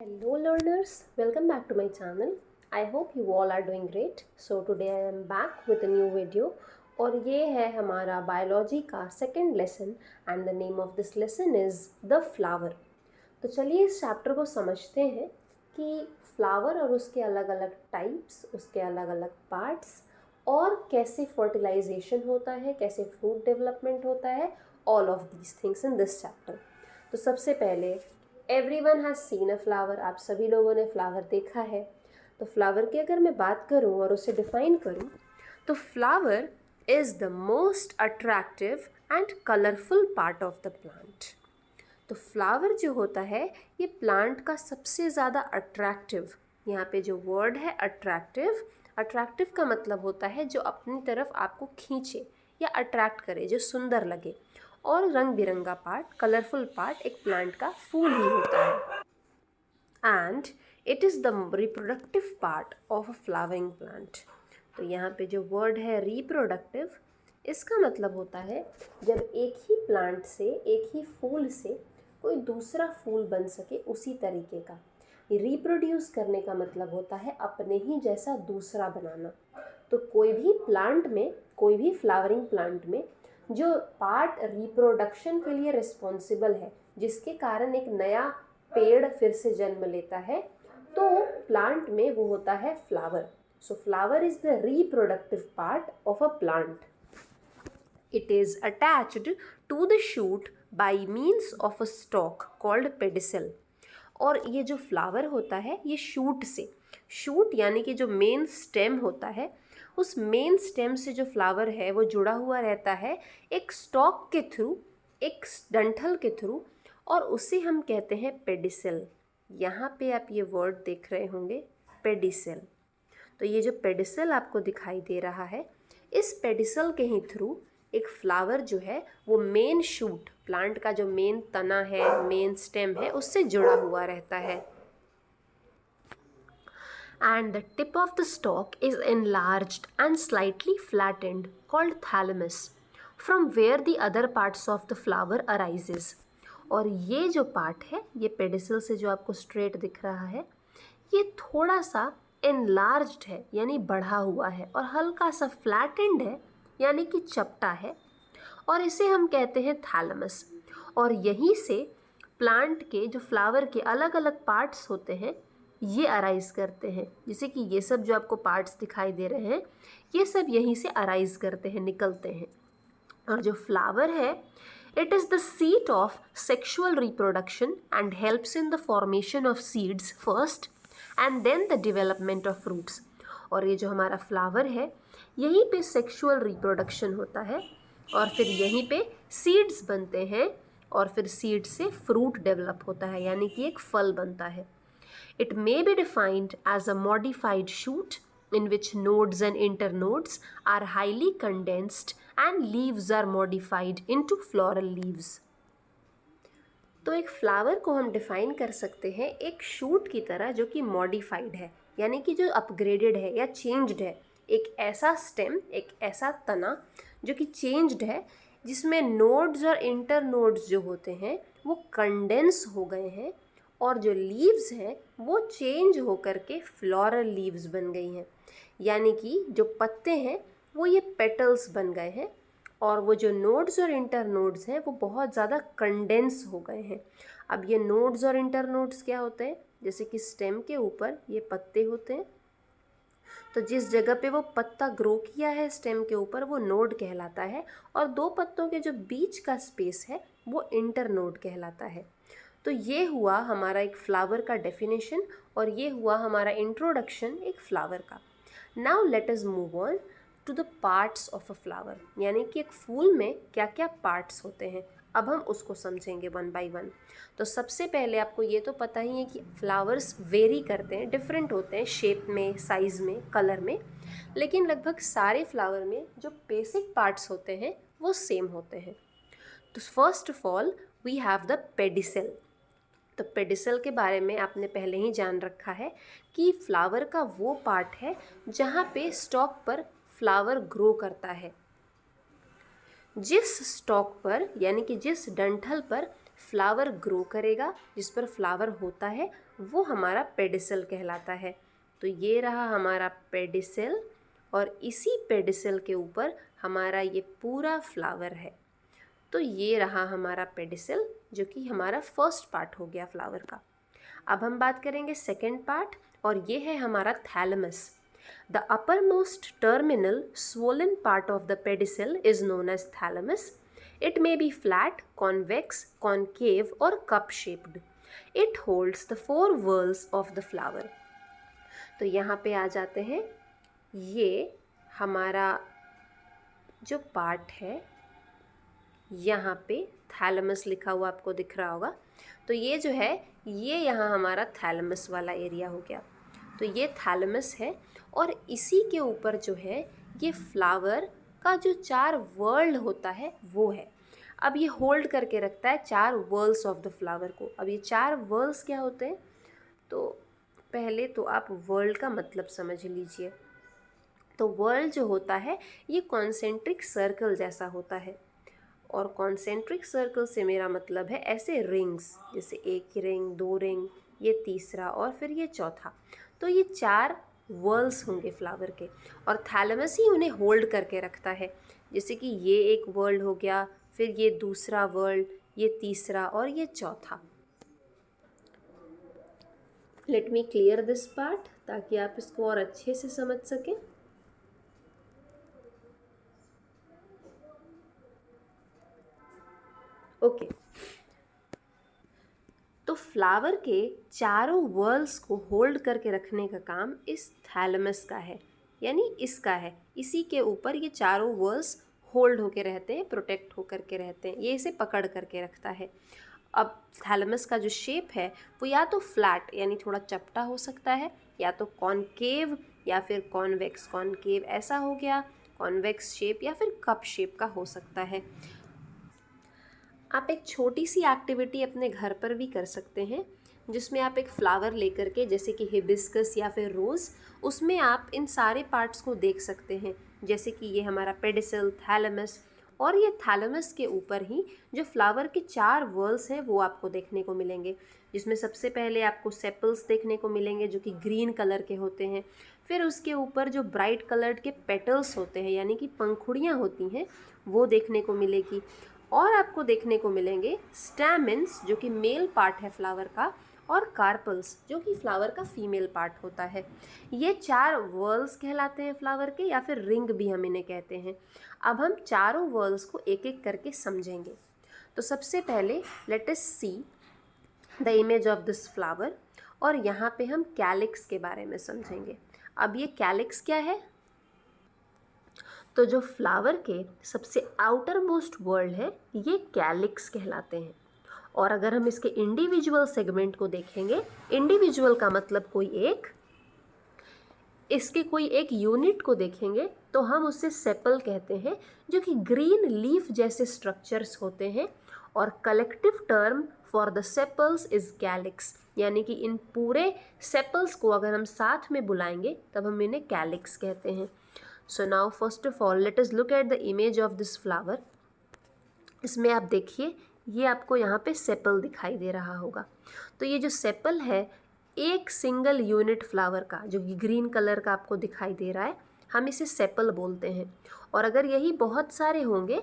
Hello learners, welcome back to my channel. I hope you all are doing great. So today I am back with a new video और ये है हमारा biology का second lesson and the name of this lesson is the flower. तो चलिए इस chapter को समझते हैं कि फ्लावर और उसके अलग अलग टाइप्स, उसके अलग अलग पार्ट्स और कैसे फर्टिलाइजेशन होता है, कैसे फ्रूट डेवलपमेंट होता है, all of these things in this chapter. तो सबसे पहले everyone has seen a flower, आप सभी लोगों ने फ्लावर देखा है। तो फ्लावर की अगर मैं बात करूं और उसे डिफाइन करूं तो flower is the most attractive and colourful part of the plant. तो फ्लावर जो होता है ये प्लांट का सबसे ज़्यादा अट्रैक्टिव, यहाँ पे जो वर्ड है अट्रैक्टिव, अट्रैक्टिव का मतलब होता है जो अपनी तरफ आपको खींचे या अट्रैक्ट करे, जो सुंदर लगे। और रंग बिरंगा पार्ट, कलरफुल पार्ट एक प्लांट का फूल ही होता है। And it is the reproductive part of a flowering plant. तो यहाँ पे जो वर्ड है रिप्रोडक्टिव, इसका मतलब होता है जब एक ही प्लांट से, एक ही फूल से कोई दूसरा फूल बन सके उसी तरीके का। रिप्रोड्यूस करने का मतलब होता है अपने ही जैसा दूसरा बनाना। तो कोई भी प्लांट में, कोई भी फ्लावरिंग प्लांट में जो पार्ट रिप्रोडक्शन के लिए रिस्पॉन्सिबल है, जिसके कारण एक नया पेड़ फिर से जन्म लेता है, तो प्लांट में वो होता है flower. So flower is the reproductive part of a plant. It is attached to the shoot by means of a stalk called pedicel. और ये जो फ्लावर होता है ये शूट से, शूट यानी कि जो मेन स्टेम होता है, उस मेन स्टेम से जो फ्लावर है वो जुड़ा हुआ रहता है एक स्टॉक के थ्रू, एक डंठल के थ्रू, और उसे हम कहते हैं पेडिसल। यहाँ पे आप ये वर्ड देख रहे होंगे पेडिसल। तो ये जो पेडिसल आपको दिखाई दे रहा है, इस पेडिसल के ही थ्रू एक फ्लावर जो है वो मेन शूट, प्लांट का जो मेन तना है, मेन स्टेम है, उससे जुड़ा हुआ रहता है। And the tip of the stalk is enlarged and slightly flattened, called thalamus, from where the other parts of the flower arises. और ये जो पार्ट है, ये पेडिसल से जो आपको स्ट्रेट दिख रहा है, ये थोड़ा सा enlarged है यानी बढ़ा हुआ है, और हल्का सा flattened है यानी कि चपटा है, और इसे हम कहते हैं थैलेमस। और यहीं से प्लांट के जो फ्लावर के अलग अलग पार्ट्स होते हैं ये अराइज करते हैं। जैसे कि ये सब जो आपको पार्ट्स दिखाई दे रहे हैं, ये सब यहीं से अराइज करते हैं, निकलते हैं। और जो फ्लावर है, it is the seat of sexual reproduction and helps in the formation of seeds first and then the development of fruits. और ये जो हमारा फ्लावर है, यहीं पे सेक्शुअल रिप्रोडक्शन होता है, और फिर यहीं पे सीड्स बनते हैं, और फिर सीड से फ्रूट डेवलप होता है यानी कि एक फल बनता है। It may be defined as a modified shoot in which nodes and internodes are highly condensed and leaves are modified into floral leaves. तो एक फ्लावर को हम डिफाइन कर सकते हैं एक शूट की तरह जो कि मॉडिफाइड है, यानी कि जो अपग्रेडेड है या चेंज्ड है। एक ऐसा स्टेम, एक ऐसा तना जो कि चेंज्ड है, जिसमें नोड्स और इंटरनोड्स जो होते हैं वो कंडेंस हो गए हैं, और जो लीव्स हैं वो चेंज होकर के फ्लोरल लीव्स बन गई हैं, यानी कि जो पत्ते हैं वो ये पेटल्स बन गए हैं, और वो जो नोड्स और इंटरनोड्स हैं वो बहुत ज़्यादा कंडेंस हो गए हैं। अब ये नोड्स और इंटरनोड्स क्या होते हैं? जैसे कि स्टेम के ऊपर ये पत्ते होते हैं, तो जिस जगह पे वो पत्ता ग्रो किया है स्टेम के ऊपर, वो नोड कहलाता है, और दो पत्तों के जो बीच का स्पेस है वो इंटरनोड कहलाता है। तो ये हुआ हमारा एक फ्लावर का डेफिनेशन, और ये हुआ हमारा इंट्रोडक्शन एक फ्लावर का। Now let us move on to the parts of a flower, यानी कि एक फूल में क्या क्या पार्ट्स होते हैं। अब हम उसको समझेंगे वन बाय वन। तो सबसे पहले आपको ये तो पता ही है कि फ्लावर्स वेरी करते हैं, डिफरेंट होते हैं शेप में, साइज़ में, कलर में, लेकिन लगभग सारे फ्लावर में जो बेसिक पार्ट्स होते हैं वो सेम होते हैं। तो first of all we have the pedicel. तो पेडिसल के बारे में आपने पहले ही जान रखा है कि फ्लावर का वो पार्ट है जहाँ पे स्टॉक पर फ्लावर ग्रो करता है। जिस स्टॉक पर यानी कि जिस डंठल पर फ्लावर ग्रो करेगा, जिस पर फ्लावर होता है, वो हमारा पेडिसल कहलाता है। तो ये रहा हमारा पेडिसल और इसी पेडिसल के ऊपर हमारा ये पूरा फ्लावर है। तो ये रहा हमारा पेडिसल जो कि हमारा फर्स्ट पार्ट हो गया फ्लावर का। अब हम बात करेंगे सेकेंड पार्ट और ये है हमारा thalamus. The uppermost terminal swollen part of the pedicel is known as thalamus. It may be flat, convex, concave or cup-shaped. It holds the four whorls of the flower. तो यहाँ पे आ जाते हैं, ये हमारा जो पार्ट है, यहाँ पे थैलेमस लिखा हुआ आपको दिख रहा होगा। तो ये जो है, ये यहाँ हमारा थैलेमस वाला एरिया हो गया। तो ये थैलेमस है और इसी के ऊपर जो है ये फ्लावर का जो 4 वर्ल होता है वो है। अब ये होल्ड करके रखता है 4 वर्ल्स ऑफ द फ्लावर को। अब ये 4 वर्ल्स क्या होते हैं, तो पहले तो आप वर्ल्ड का मतलब समझ लीजिए। तो वर्ल्ड जो होता है ये कॉन्सेंट्रिक सर्कल जैसा होता है, और कॉन्सेंट्रिक सर्कल से मेरा मतलब है ऐसे रिंग्स, जैसे एक रिंग, 2 रिंग, ये तीसरा और फिर ये चौथा। तो ये 4 वर्ल्स होंगे फ्लावर के और थैलेमस ही उन्हें होल्ड करके रखता है। जैसे कि ये एक वर्ल्ड हो गया, फिर ये दूसरा वर्ल्ड, ये तीसरा और ये चौथा। Let me clear this part ताकि आप इसको और अच्छे से समझ सकें। ओके तो फ्लावर के चारों वर्ल्स को होल्ड करके रखने का काम इस थैलेमस का है, यानी इसका है। इसी के ऊपर ये चारों वर्ल्स होल्ड होके रहते हैं, प्रोटेक्ट होकर के रहते हैं, ये इसे पकड़ करके रखता है। अब थैलेमस का जो शेप है वो या तो फ्लैट यानी थोड़ा चपटा हो सकता है, या तो कॉनकेव या फिर कॉन्वेक्स। कॉनकेव ऐसा हो गया, कॉन्वेक्स शेप या फिर कप शेप का हो सकता है। आप एक छोटी सी एक्टिविटी अपने घर पर भी कर सकते हैं, जिसमें आप एक फ्लावर लेकर के, जैसे कि हिबिस्कस या फिर रोज़, उसमें आप इन सारे पार्ट्स को देख सकते हैं। जैसे कि ये हमारा पेडिसल, थैलेमस, और ये थैलेमस के ऊपर ही जो फ्लावर के 4 वर्ल्स हैं वो आपको देखने को मिलेंगे, जिसमें सबसे पहले आपको सेपल्स देखने को मिलेंगे जो कि ग्रीन कलर के होते हैं। फिर उसके ऊपर जो ब्राइट कलर्ड के पेटल्स होते हैं यानी कि पंखुड़ियाँ होती हैं वो देखने को मिलेगी, और आपको देखने को मिलेंगे स्टैमेंस जो कि मेल पार्ट है फ्लावर का, और कार्पल्स जो कि फ्लावर का फीमेल पार्ट होता है। ये 4 वर्ल्स कहलाते हैं फ्लावर के, या फिर रिंग भी हम इन्हें कहते हैं। अब हम चारों वर्ल्स को एक एक करके समझेंगे। तो सबसे पहले let us see the image of this flower, और यहाँ पे हम कैलिक्स के बारे में समझेंगे। अब ये कैलिक्स क्या है, तो जो फ्लावर के सबसे आउटर मोस्ट वर्ल्ड है ये कैलिक्स कहलाते हैं। और अगर हम इसके इंडिविजुअल सेगमेंट को देखेंगे, इंडिविजुअल का मतलब इसके कोई एक यूनिट को देखेंगे तो हम उससे सेपल कहते हैं, जो कि ग्रीन लीफ जैसे स्ट्रक्चर्स होते हैं। और collective term for the sepals is calyx, यानी कि इन पूरे सेपल्स को अगर हम साथ में बुलाएंगे तब हम इन्हें कैलिक्स कहते हैं। So now first of all let us look at the image of this flower. इसमें आप देखिए, ये आपको यहाँ पे सेपल दिखाई दे रहा होगा। तो ये जो सेपल है एक सिंगल यूनिट फ्लावर का, जो कि ग्रीन कलर का आपको दिखाई दे रहा है, हम इसे सेपल बोलते हैं। और अगर यही बहुत सारे होंगे,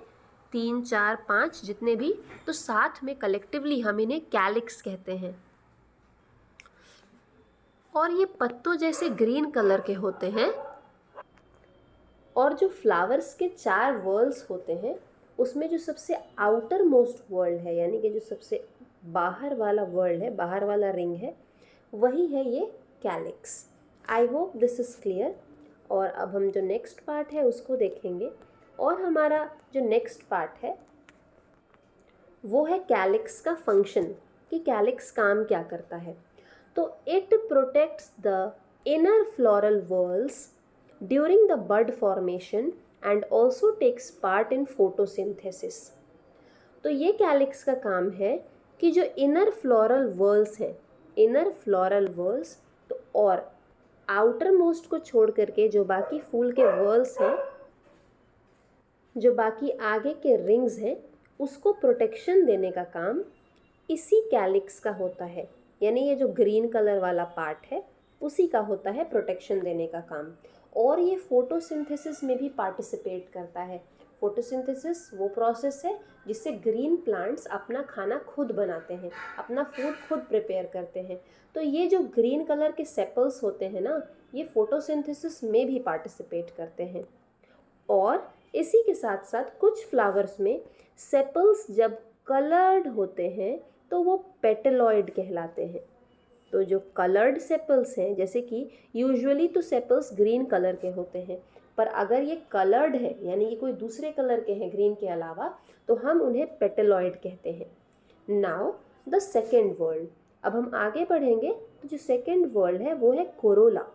3, 4, 5 जितने भी, तो साथ में कलेक्टिवली हम इन्हें कैलिक्स कहते हैं। और ये पत्तों जैसे ग्रीन कलर के होते हैं। और जो फ्लावर्स के 4 वर्ल्स होते हैं उसमें जो सबसे आउटर मोस्ट वर्ल्ड है, यानी कि जो सबसे बाहर वाला वर्ल्ड है, बाहर वाला रिंग है, वही है ये calyx. I hope this is clear. और अब हम जो नेक्स्ट पार्ट है उसको देखेंगे, और हमारा जो नेक्स्ट पार्ट है वो है कैलिक्स का फंक्शन, कि कैलिक्स काम क्या करता है। तो it protects the inner floral whorls during the bud formation and also takes part in photosynthesis. तो ये कैलिक्स का काम है कि जो इनर फ्लोरल वर्ल्स हैं, इनर फ्लोरल वर्ल्स, तो और आउटर मोस्ट को छोड़ करके जो बाकी फूल के वर्ल्स हैं, जो बाकी आगे के रिंग्स हैं, उसको प्रोटेक्शन देने का काम इसी कैलिक्स का होता है। यानी ये जो ग्रीन कलर वाला पार्ट है उसी का होता है प्रोटेक्शन देने का काम। और ये फोटोसिंथेसिस में भी पार्टिसिपेट करता है। फोटोसिंथेसिस वो प्रोसेस है जिससे ग्रीन प्लांट्स अपना खाना खुद बनाते हैं, अपना फूड खुद प्रिपेयर करते हैं। तो ये जो ग्रीन कलर के सेपल्स होते हैं ना, ये फोटोसिंथेसिस में भी पार्टिसिपेट करते हैं। और इसी के साथ साथ कुछ फ्लावर्स में सेपल्स जब कलर्ड होते हैं तो वो पेटलॉइड कहलाते हैं। तो जो कलर्ड सेपल्स हैं, जैसे कि यूजुअली तो सेपल्स ग्रीन कलर के होते हैं, पर अगर ये कलर्ड है यानी ये कोई दूसरे कलर के हैं ग्रीन के अलावा, तो हम उन्हें पेटलॉइड कहते हैं। Now the second world. अब हम आगे बढ़ेंगे तो जो सेकेंड वर्ल्ड है वो है कोरोला।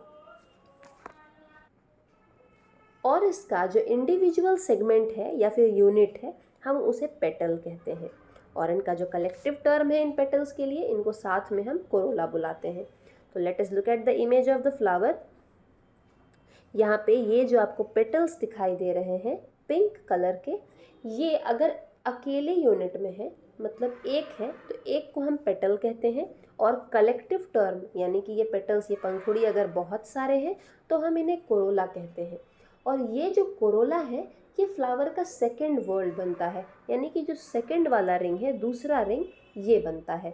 और इसका जो इंडिविजुअल सेगमेंट है या फिर यूनिट है, हम उसे पेटल कहते हैं। और इनका जो कलेक्टिव टर्म है इन पेटल्स के लिए, इनको साथ में हम कोरोला बुलाते हैं। तो let us look at the image of the flower. यहाँ पे ये जो आपको पेटल्स दिखाई दे रहे हैं पिंक कलर के, ये अगर अकेले यूनिट में है, मतलब एक है, तो एक को हम पेटल कहते हैं। और कलेक्टिव टर्म यानी कि ये पेटल्स, ये पंखुड़ी अगर बहुत सारे हैं तो हम इन्हें कोरोला कहते हैं। और ये जो कोरोला है ये फ्लावर का सेकेंड वर्ल्ड बनता है, यानी कि जो सेकेंड वाला रिंग है, दूसरा रिंग ये बनता है।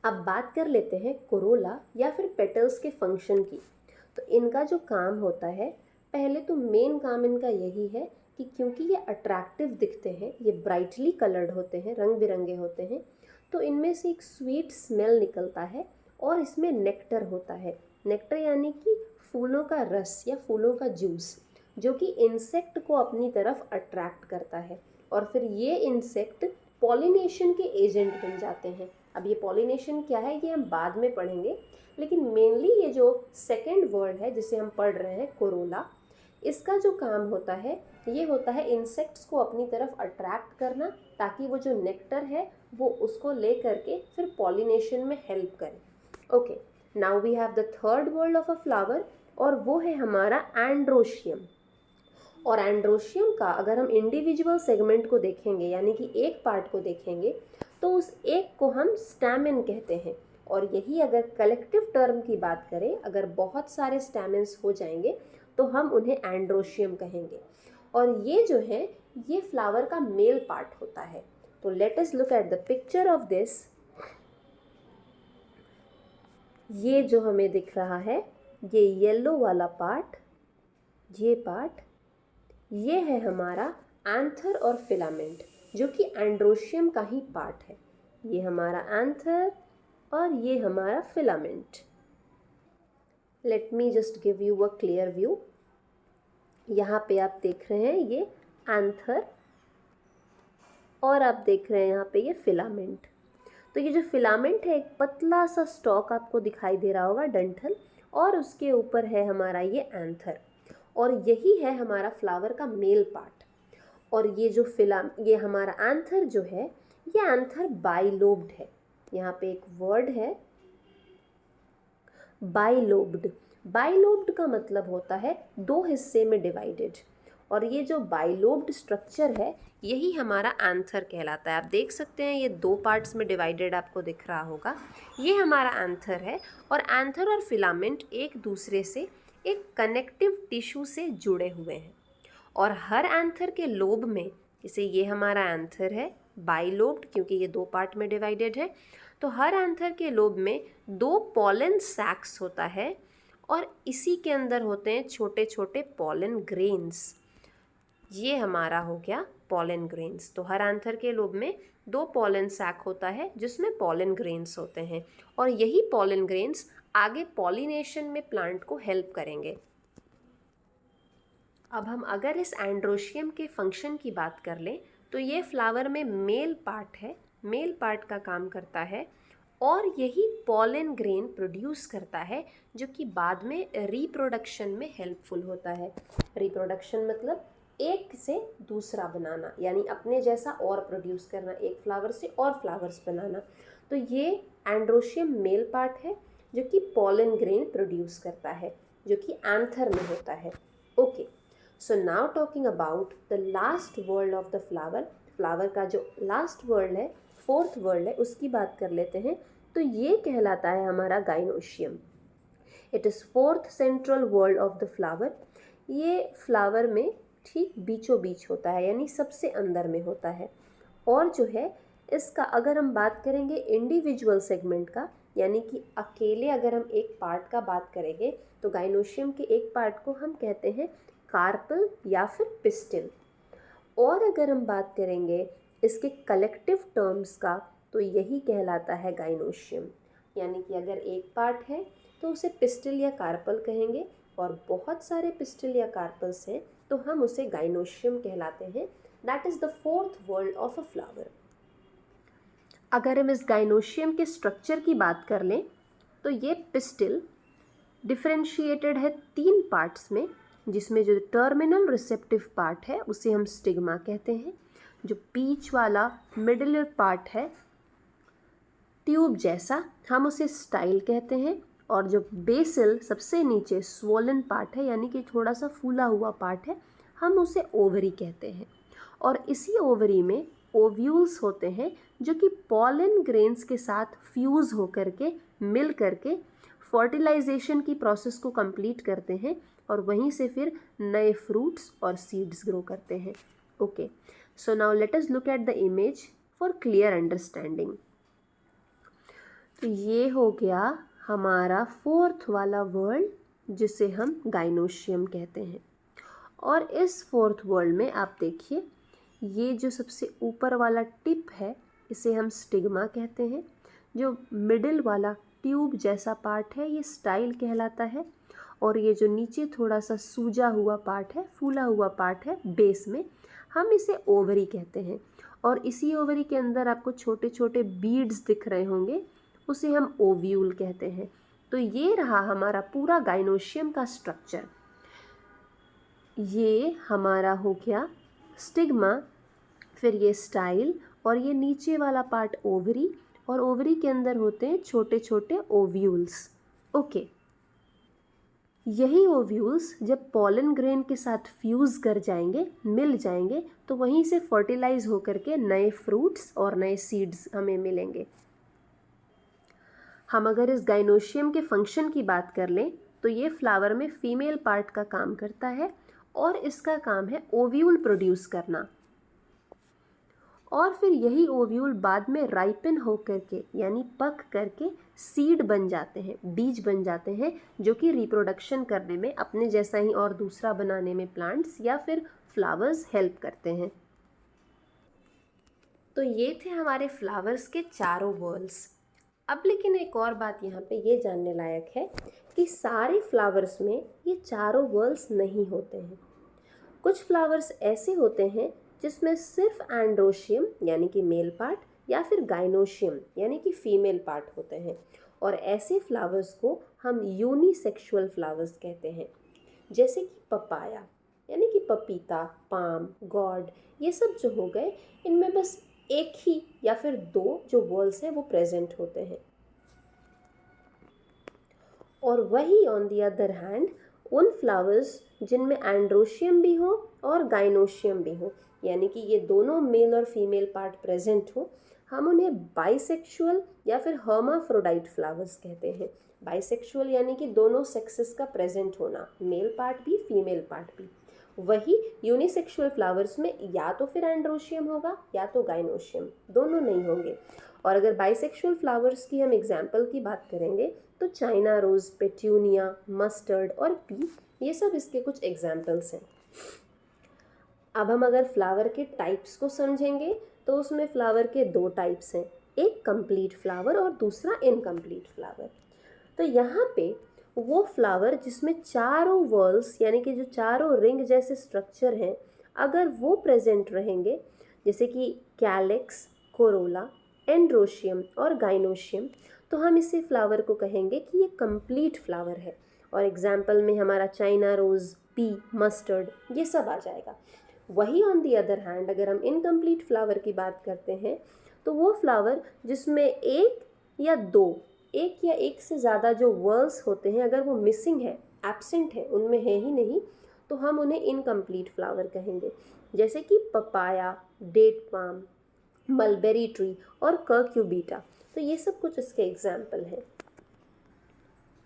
अब बात कर लेते हैं कोरोला या फिर पेटल्स के फंक्शन की। तो इनका जो काम होता है, पहले तो मेन काम इनका यही है कि क्योंकि ये अट्रैक्टिव दिखते हैं, ये ब्राइटली कलर्ड होते हैं, रंग बिरंगे होते हैं, तो इनमें से एक स्वीट स्मेल निकलता है और इसमें नेक्टर होता है। नेक्टर यानी कि फूलों का रस या फूलों का जूस, जो कि इंसेक्ट को अपनी तरफ अट्रैक्ट करता है। और फिर ये इंसेक्ट पॉलिनेशन के एजेंट बन जाते हैं। अब ये पॉलिनेशन क्या है ये हम बाद में पढ़ेंगे, लेकिन मेनली ये जो सेकेंड वर्ड है जिसे हम पढ़ रहे हैं कोरोला, इसका जो काम होता है ये होता है इंसेक्ट्स को अपनी तरफ अट्रैक्ट करना, ताकि वो जो नेक्टर है वो उसको ले करके फिर पॉलिनेशन में हेल्प करे। Okay, now we have the third whorl of a flower, और वो है हमारा एंड्रोशियम। और एंड्रोशियम का अगर हम इंडिविजुअल सेगमेंट को देखेंगे, यानी कि एक पार्ट को देखेंगे, तो उस एक को हम स्टैमेन कहते हैं। और यही अगर कलेक्टिव टर्म की बात करें, अगर बहुत सारे स्टैमेन्स हो जाएंगे तो हम उन्हें एंड्रोशियम कहेंगे। और ये जो है ये फ्लावर का मेल पार्ट होता है। तो let us look at the picture of this. ये जो हमें दिख रहा है ये येलो वाला पार्ट, ये पार्ट, ये है हमारा एंथर और फिलामेंट, जो कि एंड्रोशियम का ही पार्ट है। ये हमारा एंथर और ये हमारा filament. Let me just give you a clear view. यहाँ पे आप देख रहे हैं ये एंथर और आप देख रहे हैं यहाँ पे ये फिलामेंट। तो ये जो फिलामेंट है एक पतला सा स्टॉक आपको दिखाई दे रहा होगा, डंठल, और उसके ऊपर है हमारा ये एंथर, और यही है हमारा फ्लावर का मेल पार्ट। और ये जो ये हमारा एंथर जो है, ये एंथर बाइलोब्ड है। यहाँ पे एक वर्ड है बाइलोब्ड। बाइलोब्ड का मतलब होता है दो हिस्से में डिवाइडेड। और ये जो बाइलोब्ड स्ट्रक्चर है यही हमारा एंथर कहलाता है। आप देख सकते हैं ये दो पार्ट्स में डिवाइडेड आपको दिख रहा होगा, ये हमारा एंथर है। और एंथर और फिलामेंट एक दूसरे से एक कनेक्टिव टिश्यू से जुड़े हुए हैं। और हर एंथर के लोब में, जैसे ये हमारा एंथर है बाइलोब्ड क्योंकि ये दो पार्ट में डिवाइडेड है, तो हर एंथर के लोब में दो पॉलन सैक्स होता है और इसी के अंदर होते हैं छोटे छोटे पॉलन ग्रेन्स। ये हमारा हो गया पॉलन ग्रेन्स। तो हर एंथर के लोब में दो पॉलन सैक होता है जिसमें पॉलन ग्रेन्स होते हैं, और यही पॉलन ग्रेन्स आगे पॉलिनेशन में प्लांट को हेल्प करेंगे। अब हम अगर इस एंड्रोशियम के फंक्शन की बात कर लें, तो ये फ्लावर में मेल पार्ट है, मेल पार्ट का काम करता है, और यही पॉलन ग्रेन प्रोड्यूस करता है जो कि बाद में रिप्रोडक्शन में हेल्पफुल होता है। रिप्रोडक्शन मतलब एक से दूसरा बनाना, यानी अपने जैसा और प्रोड्यूस करना, एक फ्लावर से और फ्लावर्स बनाना। तो ये एंड्रोशियम मेल पार्ट है जो कि पॉलन ग्रेन प्रोड्यूस करता है, जो कि एंथर में होता है। Okay, so now talking about the last world of the flower. Flower का जो लास्ट वर्ल्ड है, फोर्थ वर्ल्ड है, उसकी बात कर लेते हैं, तो ये कहलाता है हमारा gynoecium. It is fourth central world of the flower. ये फ्लावर में ठीक बीचों बीच होता है, यानी सबसे अंदर में होता है। और जो है इसका अगर हम बात करेंगे इंडिविजुअल सेगमेंट का, यानी कि अकेले अगर हम एक पार्ट का बात करेंगे तो गाइनोशियम के एक पार्ट को हम कहते हैं कार्पल या फिर पिस्टिल। और अगर हम बात करेंगे इसके कलेक्टिव टर्म्स का तो यही कहलाता है गाइनोशियम। यानी कि अगर एक पार्ट है तो उसे पिस्टिल या कार्पल कहेंगे, और बहुत सारे पिस्टिल या कार्पल्स हैं तो हम उसे गाइनोशियम कहलाते हैं। That is the fourth world of a flower. अगर हम इस गाइनोशियम के स्ट्रक्चर की बात कर लें तो ये पिस्टिल डिफरेंशिएटेड है 3 पार्ट्स में, जिसमें जो टर्मिनल रिसेप्टिव पार्ट है उसे हम स्टिग्मा कहते हैं। जो बीच वाला मिडिलर पार्ट है ट्यूब जैसा, हम उसे स्टाइल कहते हैं। और जो बेसल सबसे नीचे स्वोलन पार्ट है, यानी कि थोड़ा सा फूला हुआ पार्ट है, हम उसे ओवरी कहते हैं। और इसी ओवरी में ओव्यूल्स होते हैं जो कि पॉलन ग्रेन्स के साथ फ्यूज़ होकर के मिल करके फर्टिलाइजेशन की प्रोसेस को कंप्लीट करते हैं, और वहीं से फिर नए फ्रूट्स और सीड्स ग्रो करते हैं। Okay, so now let us look at the image for clear understanding. तो ये हो गया हमारा फोर्थ वाला वर्ल्ड जिसे हम गाइनोशियम कहते हैं। और इस फोर्थ वर्ल्ड में आप देखिए, ये जो सबसे ऊपर वाला टिप है इसे हम स्टिग्मा कहते हैं। जो मिडिल वाला ट्यूब जैसा पार्ट है ये स्टाइल कहलाता है। और ये जो नीचे थोड़ा सा सूजा हुआ पार्ट है, फूला हुआ पार्ट है बेस में, हम इसे ओवरी कहते हैं। और इसी ओवरी के अंदर आपको छोटे छोटे बीड्स दिख रहे होंगे, उसे हम ओव्यूल कहते हैं। तो ये रहा हमारा पूरा गाइनोशियम का स्ट्रक्चर। ये हमारा हो गया स्टिग्मा, फिर ये स्टाइल, और ये नीचे वाला पार्ट ओवरी, और ओवरी के अंदर होते हैं छोटे छोटे ओव्यूल्स। ओके, यही ओव्यूल्स जब पॉलन ग्रेन के साथ फ्यूज़ कर जाएंगे, मिल जाएंगे, तो वहीं से फर्टिलाइज होकर के नए फ्रूट्स और नए सीड्स हमें मिलेंगे। हम अगर इस गाइनोशियम के फंक्शन की बात कर लें तो ये फ्लावर में फीमेल पार्ट का काम करता है, और इसका काम है ओव्यूल प्रोड्यूस करना। और फिर यही ओव्यूल बाद में राइपन होकर के, यानी पक करके सीड बन जाते हैं, बीज बन जाते हैं, जो कि रिप्रोडक्शन करने में अपने जैसा ही और दूसरा बनाने में प्लांट्स या फिर फ्लावर्स हेल्प करते हैं। तो ये थे हमारे फ्लावर्स के चारों वर्ल्ड्स। अब लेकिन एक और बात यहाँ पे ये जानने लायक है कि सारे फ्लावर्स में ये चारों वर्ल्ड्स नहीं होते हैं। कुछ फ्लावर्स ऐसे होते हैं जिसमें सिर्फ एंड्रोशियम यानी कि मेल पार्ट या फिर गाइनोशियम यानी कि फीमेल पार्ट होते हैं, और ऐसे फ्लावर्स को हम यूनिसेक्सुअल फ्लावर्स कहते हैं। जैसे कि पपाया यानी कि पपीता, पाम, गॉड, ये सब जो हो गए, इनमें बस एक ही या फिर 2 जो वर्ल्ड्स हैं वो प्रेजेंट होते हैं। और वही ऑन द अदर हैंड उन फ्लावर्स जिनमें एंड्रोशियम भी हो और गाइनोशियम भी हो, यानी कि ये दोनों मेल और फीमेल पार्ट प्रेजेंट हो, हम उन्हें बाइसेक्सुअल या फिर हर्माफ्रोडाइट फ्लावर्स कहते हैं। बाइसेक्सुअल यानी कि दोनों सेक्सेस का प्रेजेंट होना, मेल पार्ट भी फीमेल पार्ट भी। वही यूनिसेक्सुअल फ्लावर्स में या तो फिर एंड्रोशियम होगा या तो गाइनोशियम, दोनों नहीं होंगे। और अगर बाइसेक्सुअल फ्लावर्स की हम एग्जाम्पल की बात करेंगे तो चाइना रोज़, पेट्यूनिया, मस्टर्ड और पी, ये सब इसके कुछ एग्जाम्पल्स हैं। अब हम अगर फ्लावर के टाइप्स को समझेंगे तो उसमें फ्लावर के 2 टाइप्स हैं, एक कंप्लीट फ्लावर और दूसरा इनकम्प्लीट फ्लावर। तो यहाँ पे वो फ्लावर जिसमें चारों वर्ल्स यानी कि जो चारों रिंग जैसे स्ट्रक्चर हैं, अगर वो प्रेजेंट रहेंगे, जैसे कि कैलिक्स, कोरोला, एंड्रोशियम और गाइनोशियम, तो हम इसी फ्लावर को कहेंगे कि ये कंप्लीट फ्लावर है। और एग्जाम्पल में हमारा चाइना रोज़, पी, मस्टर्ड, ये सब आ जाएगा। वही ऑन दी अदर हैंड अगर हम इनकम्प्लीट फ्लावर की बात करते हैं तो वो फ्लावर जिसमें एक या एक से ज़्यादा जो वर्ल्स होते हैं, अगर वो मिसिंग है, एब्सेंट है, उनमें है ही नहीं, तो हम उन्हें इनकम्प्लीट फ्लावर कहेंगे। जैसे कि papaya, date palm, mulberry tree और कर्क्यूबिटा, तो ये सब कुछ इसके एग्जाम्पल हैं।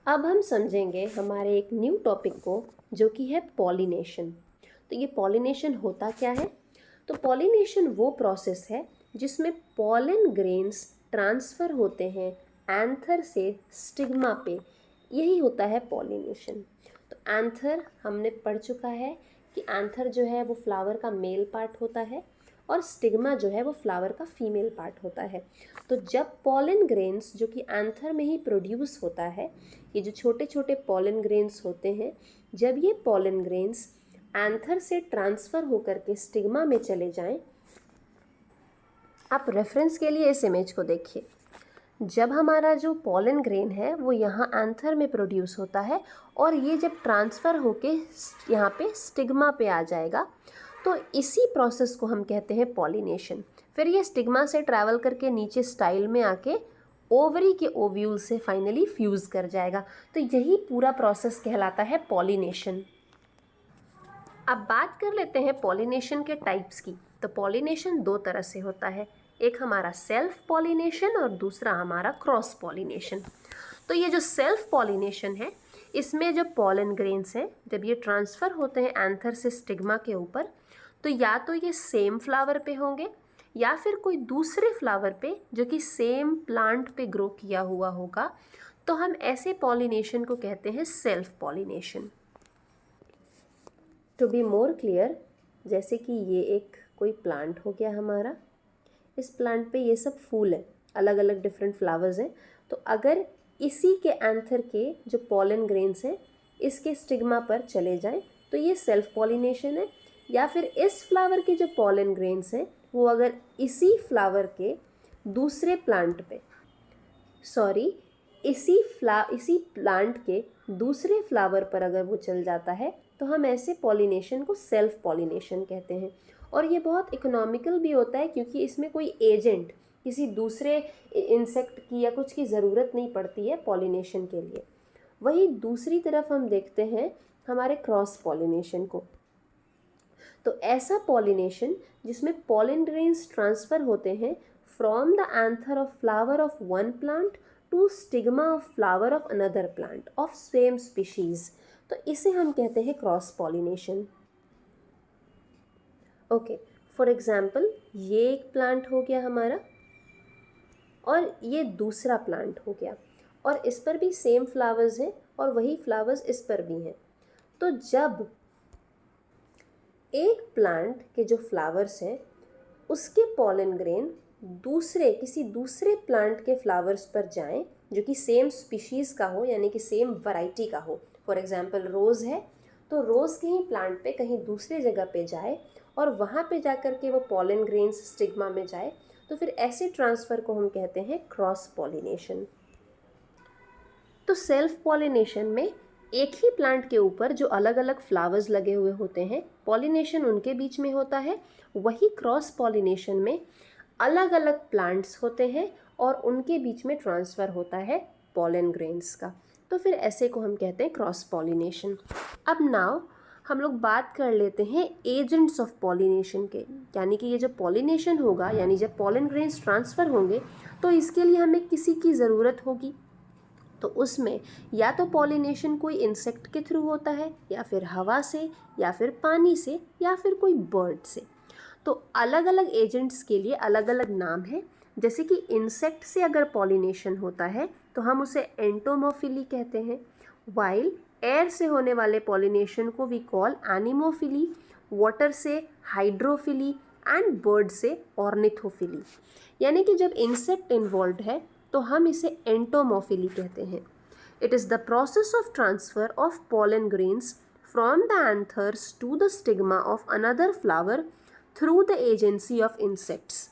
अब हम समझेंगे हमारे एक न्यू टॉपिक को जो कि है पॉलिनेशन। तो ये पॉलिनेशन होता क्या है? तो पॉलिनेशन वो प्रोसेस है जिसमें पॉलन ग्रेन्स ट्रांसफ़र होते हैं एंथर से स्टिग्मा पे, यही होता है पॉलिनेशन। तो एंथर हमने पढ़ चुका है कि एंथर जो है वो फ्लावर का मेल पार्ट होता है और स्टिग्मा जो है वो फ्लावर का फीमेल पार्ट होता है। तो जब पॉलन ग्रेन्स जो कि एंथर में ही प्रोड्यूस होता है, ये जो छोटे छोटे पॉलन ग्रेन्स होते हैं, जब ये पॉलन ग्रेन्स एंथर से ट्रांसफ़र होकर के स्टिग्मा में चले जाएं, आप रेफरेंस के लिए इस इमेज को देखिए। जब हमारा जो पॉलन ग्रेन है वो यहाँ एंथर में प्रोड्यूस होता है और ये जब ट्रांसफ़र होके यहाँ पे स्टिग्मा पे आ जाएगा, तो इसी प्रोसेस को हम कहते हैं पॉलिनेशन। फिर ये स्टिग्मा से ट्रैवल करके नीचे स्टाइल में आके ओवरी के ओव्यूल से फाइनली फ्यूज़ कर जाएगा। तो यही पूरा प्रोसेस कहलाता है पॉलिनेशन। अब बात कर लेते हैं पॉलिनेशन के टाइप्स की। तो पॉलिनेशन दो तरह से होता है, एक हमारा सेल्फ पॉलिनेशन और दूसरा हमारा क्रॉस पॉलिनेशन। तो ये जो सेल्फ पॉलिनेशन है, इसमें जब पॉलन ग्रेन्स हैं, जब ये ट्रांसफ़र होते हैं एंथर से स्टिग्मा के ऊपर, तो या तो ये सेम फ्लावर पे होंगे या फिर कोई दूसरे फ्लावर पे जो कि सेम प्लांट पे ग्रो किया हुआ होगा। तो हम ऐसे पॉलिनेशन को कहते हैं self pollination. To be more clear, जैसे कि ये एक कोई प्लांट हो गया हमारा, इस प्लांट पे ये सब फूल है, अलग अलग डिफरेंट फ्लावर्स हैं। तो अगर इसी के एंथर के जो पॉलन ग्रेन्स हैं इसके स्टिग्मा पर चले जाएं तो ये सेल्फ पॉलिनेशन है। या फिर इस फ्लावर के जो पॉलन ग्रेन्स हैं वो अगर इसी फ्लावर के दूसरे प्लांट पे इसी प्लांट के दूसरे फ्लावर पर अगर वो चल जाता है तो हम ऐसे पॉलिनेशन को सेल्फ पॉलिनेशन कहते हैं। और ये बहुत इकोनॉमिकल भी होता है क्योंकि इसमें कोई एजेंट, किसी दूसरे इंसेक्ट की या कुछ की ज़रूरत नहीं पड़ती है पॉलिनेशन के लिए। वहीं दूसरी तरफ हम देखते हैं हमारे क्रॉस पॉलिनेशन को। तो ऐसा पॉलिनेशन जिसमें पॉलन ग्रेन्स ट्रांसफ़र होते हैं from the anther of flower of one plant to stigma of flower of another plant of same species, तो इसे हम कहते हैं cross pollination. Okay, for example ये एक प्लांट हो गया हमारा और ये दूसरा प्लांट हो गया और इस पर भी सेम फ्लावर्स हैं और वही फ्लावर्स इस पर भी हैं। तो जब एक प्लांट के जो फ्लावर्स हैं उसके पॉलन ग्रेन किसी दूसरे प्लांट के फ्लावर्स पर जाएं जो कि सेम स्पीशीज़ का हो, यानी कि सेम वैरायटी का हो। फॉर एग्जांपल रोज़ है तो रोज़ के ही प्लांट पे कहीं दूसरे जगह पे जाए और वहाँ पे जाकर के वो पॉलन ग्रेन्स स्टिग्मा में जाए, तो फिर ऐसे ट्रांसफ़र को हम कहते हैं क्रॉस पॉलिनेशन। तो सेल्फ पॉलिनेशन में एक ही प्लांट के ऊपर जो अलग अलग फ्लावर्स लगे हुए होते हैं, पॉलिनेशन उनके बीच में होता है। वही क्रॉस पॉलिनेशन में अलग अलग प्लांट्स होते हैं और उनके बीच में ट्रांसफ़र होता है पॉलन ग्रेन्स का। तो फिर ऐसे को हम कहते हैं क्रॉस पॉलिनेशन। अब नाउ हम लोग बात कर लेते हैं एजेंट्स ऑफ पॉलिनेशन के, यानी कि ये जब पॉलिनेशन होगा, यानी जब पॉलन ग्रेन्स ट्रांसफ़र होंगे तो इसके लिए हमें किसी की ज़रूरत होगी। तो उसमें या तो पॉलिनेशन कोई इंसेक्ट के थ्रू होता है या फिर हवा से या फिर पानी से या फिर कोई बर्ड से। तो अलग अलग एजेंट्स के लिए अलग अलग नाम है। जैसे कि इंसेक्ट से अगर पॉलिनेशन होता है तो हम उसे एंटोमोफिली कहते हैं, वाइल एयर से होने वाले पॉलिनेशन को वी कॉल एनिमोफिली, वाटर से हाइड्रोफिली एंड बर्ड से ऑर्निथोफिली। यानी कि जब इंसेक्ट इन्वॉल्व है तो हम इसे एंटोमोफिली कहते हैं। It is the process of transfer of pollen grains from the anthers to the stigma of another flower through the agency of insects.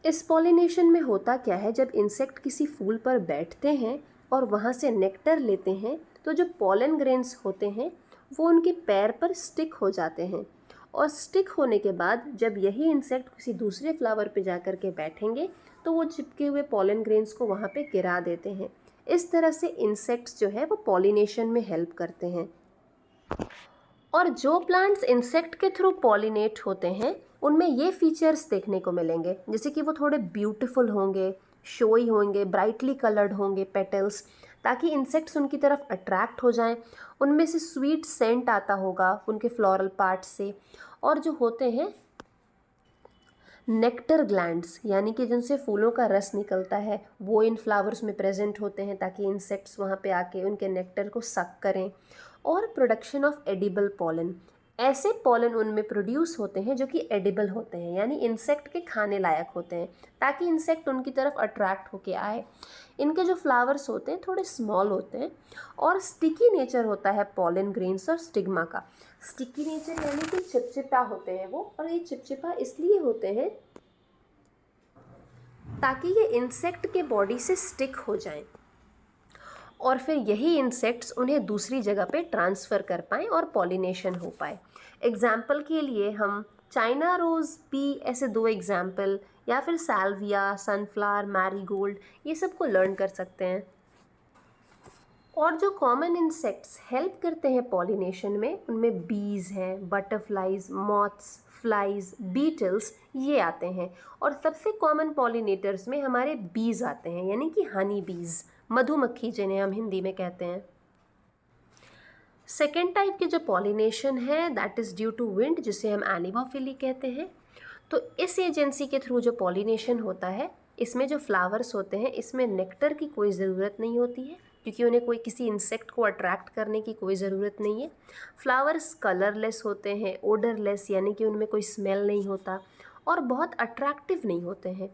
इस पॉलिनेशन में होता क्या है, जब इंसेक्ट किसी फूल पर बैठते हैं और वहाँ से नेक्टर लेते हैं तो जो पॉलन ग्रेन्स होते हैं वो उनके पैर पर स्टिक हो जाते हैं और स्टिक होने के बाद जब यही इंसेक्ट किसी दूसरे फ्लावर पे जाकर के बैठेंगे तो वो चिपके हुए पॉलन ग्रेन्स को वहाँ पे गिरा देते हैं। इस तरह से इंसेक्ट्स जो है वो पॉलिनेशन में हेल्प करते हैं। और जो प्लांट्स इंसेक्ट के थ्रू पॉलिनेट होते हैं उनमें ये फीचर्स देखने को मिलेंगे, जैसे कि वो थोड़े ब्यूटीफुल होंगे, शोई होंगे, ब्राइटली कलर्ड होंगे पेटल्स, ताकि इंसेक्ट्स उनकी तरफ अट्रैक्ट हो जाएं। उनमें से स्वीट सेंट आता होगा उनके फ्लोरल पार्ट से। और जो होते हैं नेक्टर ग्लैंड्स, यानी कि जिनसे फूलों का रस निकलता है, वो इन फ्लावर्स में प्रेजेंट होते हैं ताकि इंसेक्ट्स वहाँ पे आके उनके नेक्टर को सक करें। और प्रोडक्शन ऑफ एडिबल पॉलन, ऐसे पॉलन उनमें प्रोड्यूस होते हैं जो कि एडिबल होते हैं, यानी इंसेक्ट के खाने लायक होते हैं, ताकि इंसेक्ट उनकी तरफ अट्रैक्ट होके आए। इनके जो फ्लावर्स होते हैं थोड़े स्मॉल होते हैं और स्टिकी नेचर होता है पॉलन ग्रेन्स और स्टिग्मा का। स्टिकी नेचर यानी कि चिपचिपा होते हैं वो, और ये चिपचिपा इसलिए होते हैं ताकि ये इंसेक्ट के बॉडी से स्टिक हो जाएं और फिर यही इंसेक्ट्स उन्हें दूसरी जगह पे ट्रांसफ़र कर पाएँ और पॉलिनेशन हो पाए। एग्जाम्पल के लिए हम चाइना रोज़, पी, ऐसे 2 एग्जाम्पल, या फिर साल्विया, सनफ्लावर, मैरीगोल्ड, ये सब को लर्न कर सकते हैं। और जो कॉमन इंसेक्ट्स हेल्प करते हैं पॉलिनेशन में, उनमें बीज हैं, बटरफ्लाइज, मॉथ्स, फ्लाइज, बीटल्स, ये आते हैं। और सबसे कॉमन पॉलिनेटर्स में हमारे बीज आते हैं, यानी कि हनी बीज, मधुमक्खी जिन्हें हम हिंदी में कहते हैं। सेकेंड टाइप के जो पॉलिनेशन है that is due to wind, जिसे हम एनिमोफिली कहते हैं। तो इस एजेंसी के थ्रू जो पॉलिनेशन होता है, इसमें जो फ्लावर्स होते हैं इसमें नेक्टर की कोई ज़रूरत नहीं होती है, क्योंकि उन्हें कोई किसी इंसेक्ट को अट्रैक्ट करने की कोई ज़रूरत नहीं है। फ्लावर्स कलरलेस होते हैं, ओडरलेस, यानी कि उनमें कोई स्मेल नहीं होता, और बहुत अट्रैक्टिव नहीं होते हैं।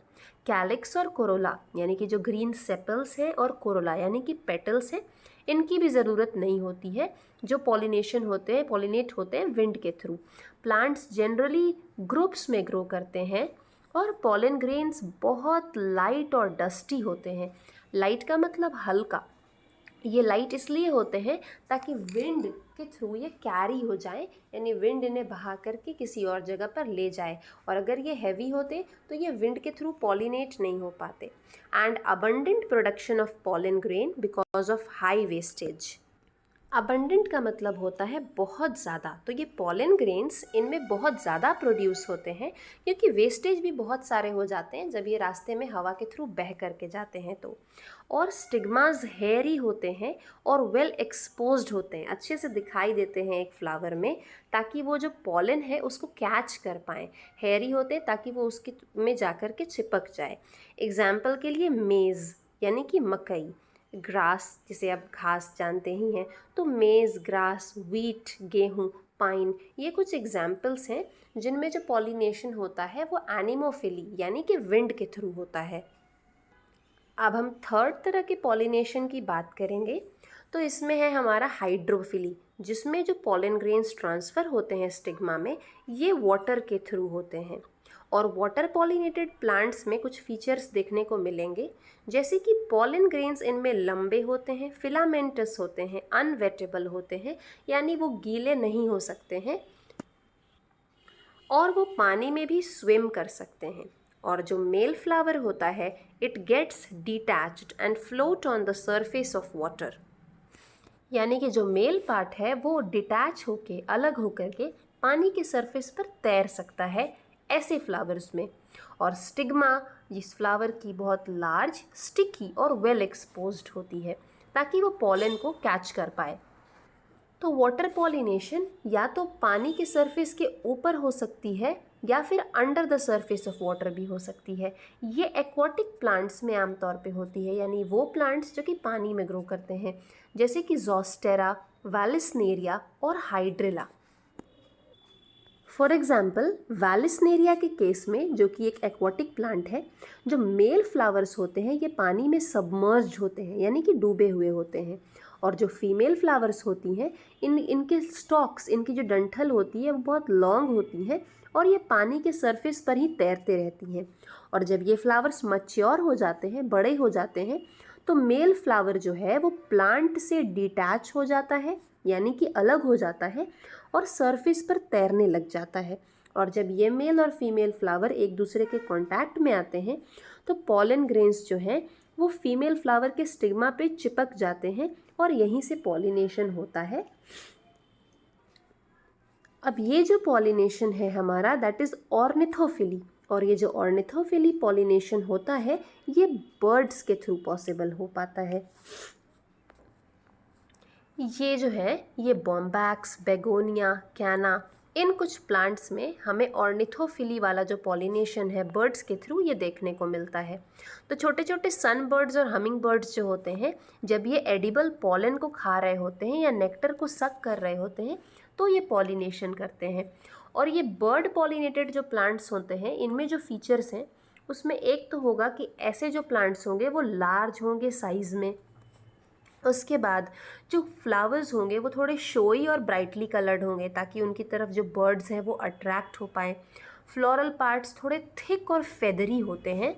कैलिक्स और कोरोला, यानी कि जो ग्रीन सेपल्स हैं, और कोरोला यानी कि पेटल्स हैं, इनकी भी ज़रूरत नहीं होती है जो पॉलिनेशन होते हैं, पॉलिनेट होते हैं विंड के थ्रू। प्लांट्स जनरली ग्रुप्स में ग्रो करते हैं और पॉलन ग्रेन्स बहुत लाइट और डस्टी होते हैं। लाइट का मतलब हल्का। ये लाइट इसलिए होते हैं ताकि विंड के थ्रू ये कैरी हो जाए, यानी विंड इन्हें बहा करके किसी और जगह पर ले जाए। और अगर ये हैवी होते तो ये विंड के थ्रू पॉलिनेट नहीं हो पाते। And abundant production of pollen grain because of high wastage. Abundant का मतलब होता है बहुत ज़्यादा, तो ये पॉलन ग्रेन्स इनमें बहुत ज़्यादा प्रोड्यूस होते हैं, क्योंकि वेस्टेज भी बहुत सारे हो जाते हैं जब ये रास्ते में हवा के थ्रू बह करके जाते हैं तो। और स्टिग्मास हेयरी होते हैं और वेल एक्सपोज्ड होते हैं, अच्छे से दिखाई देते हैं एक फ्लावर में, ताकि वो जो पॉलन है उसको कैच कर पाएँ। हेयरी होते हैं ताकि वो उसके में जा कर के चिपक जाए। एग्जाम्पल के लिए मेज़ यानी कि मकई, ग्रास जिसे आप घास जानते ही हैं, तो मेज़, ग्रास, व्हीट, गेहूँ, पाइन, ये कुछ एग्जाम्पल्स हैं जिनमें जो पॉलिनेशन होता है वो एनिमोफिली यानी कि विंड के थ्रू होता है। अब हम थर्ड तरह के पॉलिनेशन की बात करेंगे, तो इसमें है हमारा हाइड्रोफिली, जिसमें जो पॉलन ग्रेन्स ट्रांसफ़र होते हैं स्टिग्मा में, ये वाटर के थ्रू होते हैं। और वाटर पॉलिनेटेड प्लांट्स में कुछ फीचर्स देखने को मिलेंगे, जैसे कि पॉलन ग्रेन्स इनमें लंबे होते हैं, फिलामेंटस होते हैं, अनवेटेबल होते हैं, यानी वो गीले नहीं हो सकते हैं, और वो पानी में भी स्विम कर सकते हैं। और जो मेल फ्लावर होता है, it gets detached and float on the surface of water, यानी कि जो मेल पार्ट है वो डिटैच होके, अलग होकर के पानी के सरफेस पर तैर सकता है ऐसे फ्लावर्स में। और स्टिग्मा इस फ्लावर की बहुत लार्ज, स्टिकी और वेल एक्सपोज्ड होती है ताकि वो पॉलन को कैच कर पाए। तो वाटर पॉलिनेशन या तो पानी के सरफेस के ऊपर हो सकती है या फिर under the surface of water भी हो सकती है। ये एक्वाटिक प्लांट्स में आमतौर पे होती है, यानी वो प्लांट्स जो कि पानी में ग्रो करते हैं, जैसे कि ज़ोस्टेरा, वैलिसनेरिया और हाइड्रिला। फॉर एग्जाम्पल वैलिसनेरिया के केस में, जो कि एक एक्वाटिक प्लांट है, जो मेल फ्लावर्स होते हैं ये पानी में सबमर्ज्ड होते हैं, यानी कि डूबे हुए होते हैं। और जो फीमेल फ्लावर्स होती हैं, इनके स्टॉक्स, इनकी जो डंठल होती है वो बहुत लॉन्ग होती है और ये पानी के सरफेस पर ही तैरते रहती हैं। और जब ये फ्लावर्स मैच्योर हो जाते हैं, बड़े हो जाते हैं, तो मेल फ्लावर जो है वो प्लांट से डिटैच हो जाता है, यानी कि अलग हो जाता है और सरफेस पर तैरने लग जाता है। और जब ये मेल और फीमेल फ्लावर एक दूसरे के कांटेक्ट में आते हैं, तो पॉलन ग्रेन्स जो हैं वो फीमेल फ्लावर के स्टिग्मा पे चिपक जाते हैं और यहीं से पॉलिनेशन होता है। अब ये जो पॉलिनेशन है हमारा दैट इज़ ऑर्निथोफिली, और ये जो ऑर्निथोफिली पॉलिनेशन होता है ये बर्ड्स के थ्रू पॉसिबल हो पाता है। ये जो है ये बॉम्बैक्स, बेगोनिया, कैना, इन कुछ प्लांट्स में हमें ऑर्निथोफिली वाला जो पॉलिनेशन है बर्ड्स के थ्रू ये देखने को मिलता है। तो छोटे छोटे सन बर्ड्स और हमिंग बर्ड्स जो होते हैं जब ये एडिबल पॉलन को खा रहे होते हैं या नेक्टर को सक कर रहे होते हैं तो ये पॉलिनेशन करते हैं। और ये बर्ड पॉलिनेटेड जो प्लांट्स होते हैं इनमें जो फीचर्स हैं उसमें एक तो होगा कि ऐसे जो प्लांट्स होंगे वो लार्ज होंगे साइज़ में। उसके बाद जो फ्लावर्स होंगे वो थोड़े शोई और ब्राइटली कलर्ड होंगे ताकि उनकी तरफ जो बर्ड्स हैं वो अट्रैक्ट हो पाएँ। फ्लोरल पार्ट्स थोड़े थिक और फेदरी होते हैं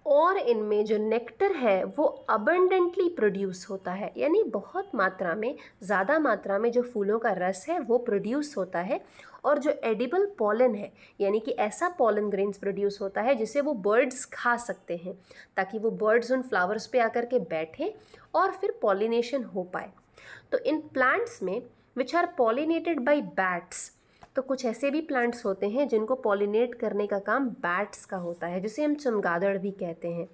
और इनमें जो नेक्टर है वो अबंडेंटली प्रोड्यूस होता है, यानी बहुत मात्रा में, ज़्यादा मात्रा में जो फूलों का रस है वो प्रोड्यूस होता है। और जो एडिबल पॉलन है यानी कि ऐसा पॉलन ग्रेन्स प्रोड्यूस होता है जिसे वो बर्ड्स खा सकते हैं ताकि वो बर्ड्स उन फ्लावर्स पे आकर के बैठें और फिर पॉलिनेशन हो पाए। तो इन प्लांट्स में which are pollinated by bats, तो कुछ ऐसे भी प्लांट्स होते हैं जिनको पॉलिनेट करने का काम बैट्स का होता है जिसे हम चमगादड़ भी कहते हैं।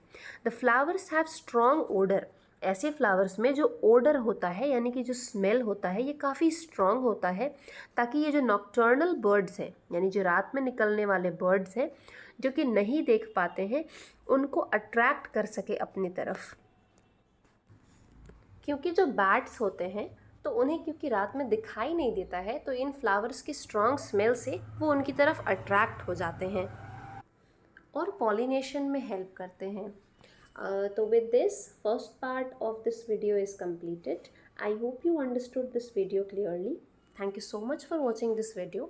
The flowers have strong odour, ऐसे फ्लावर्स में जो ओडर होता है यानी कि जो स्मेल होता है ये काफ़ी स्ट्रॉन्ग होता है ताकि ये जो नॉक्टर्नल बर्ड्स हैं यानी जो रात में निकलने वाले बर्ड्स हैं जो कि नहीं देख पाते हैं उनको अट्रैक्ट कर सके अपनी तरफ। क्योंकि जो बैट्स होते हैं तो उन्हें क्योंकि रात में दिखाई नहीं देता है तो इन फ्लावर्स की स्ट्रॉन्ग स्मेल से वो उनकी तरफ अट्रैक्ट हो जाते हैं और पॉलिनेशन में हेल्प करते हैं। तो with this first part of this video is completed. I hope you understood this video clearly. Thank you so much for watching this video.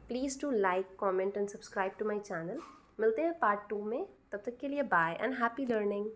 Please do like, comment and subscribe to my channel. मिलते हैं part 2 में, तब तक के लिए bye and happy learning.